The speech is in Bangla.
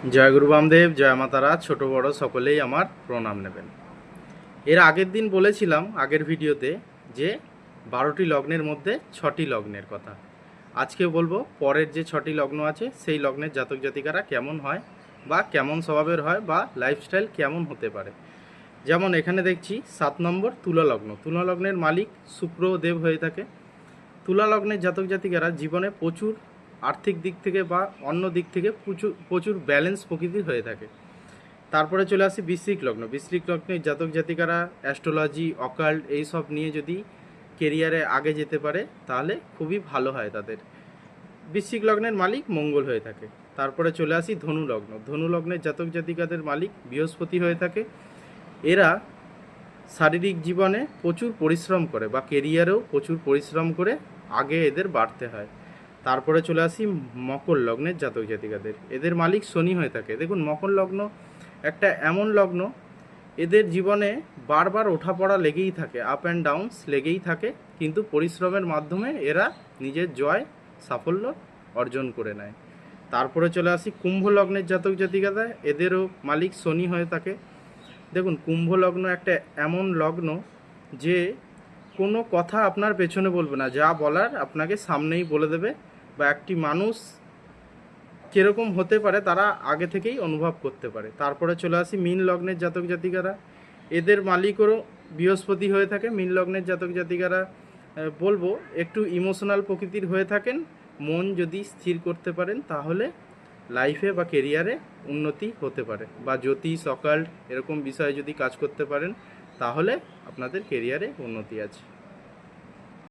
জয় গুরু বামদেব, জয় মাতারা। ছোট বড় সকলেই আমার প্রণাম নেবেন। এর আগের দিন বলেছিলাম আগের ভিডিওতে যে 12টি লগ্নের মধ্যে 6টি লগ্নের কথা। আজকে বলবো পরের যে 6টি লগ্ন আছে সেই লগ্নের জাতক জাতিকারা কেমন হয় বা কেমন স্বভাবের হয় বা লাইফস্টাইল কেমন হতে পারে। যেমন এখানে দেখছি 7 নম্বর তুলা লগ্ন। তুলা লগ্নের মালিক শুক্রদেব হয়ে থাকে। তুলা লগ্নের জাতক জাতিকারা জীবনে প্রচুর আর্থিক দিক থেকে বা অন্য দিক থেকে প্রচুর প্রচুর ব্যালেন্স প্রকৃতির হয়ে থাকে। তারপরে চলে আসি বৃশ্চিক লগ্ন। বৃশ্চিক লগ্নের জাতক জাতিকারা অ্যাস্ট্রোলজি, অকাল্ট এইসব নিয়ে যদি কেরিয়ারে আগে যেতে পারে তাহলে খুবই ভালো হয় তাদের। বৃশ্চিক লগ্নের মালিক মঙ্গল হয়ে থাকে। তারপরে চলে আসি ধনু লগ্ন। ধনু লগ্নের জাতক জাতিকাদের মালিক বৃহস্পতি হয়ে থাকে। এরা শারীরিক জীবনে প্রচুর পরিশ্রম করে বা কেরিয়ারেও প্রচুর পরিশ্রম করে আগে এদের বাড়তে হয়। তারপরে চলে আসি মকর লগ্নের জাতক জাতিকাদের। এদের মালিক শনি হয়ে থাকে। দেখুন, মকর লগ্ন একটা এমন লগ্ন, এদের জীবনে বারবার ওঠাপড়া লেগেই থাকে, আপ অ্যান্ড ডাউনস লেগেই থাকে, কিন্তু পরিশ্রমের মাধ্যমে এরা নিজের জয় সাফল্য অর্জন করে নেয়। তারপরে চলে আসি কুম্ভ লগ্নের জাতক জাতিকারা। এদেরও মালিক শনি হয়ে থাকে। দেখুন, কুম্ভ লগ্ন একটা এমন লগ্ন যে কোনো কথা আপনার পেছনে বলবে না, যা বলার আপনাকে সামনেই বলে দেবে, বা একটি মানুষ কীরকম হতে পারে তারা আগে থেকেই অনুভব করতে পারে। তারপরে চলে আসি মীন লগ্নের জাতক জাতিকারা। এদের মালিকও বৃহস্পতি হয়ে থাকে। মীন লগ্নের জাতক জাতিকারা বলবো একটু ইমোশনাল প্রকৃতির হয়ে থাকেন। মন যদি স্থির করতে পারেন তাহলে লাইফে বা কেরিয়ারে উন্নতি হতে পারে, বা জ্যোতিষ, অকাল্ট এরকম বিষয়ে যদি কাজ করতে পারেন তাহলে আপনাদের কেরিয়ারে উন্নতি আছে।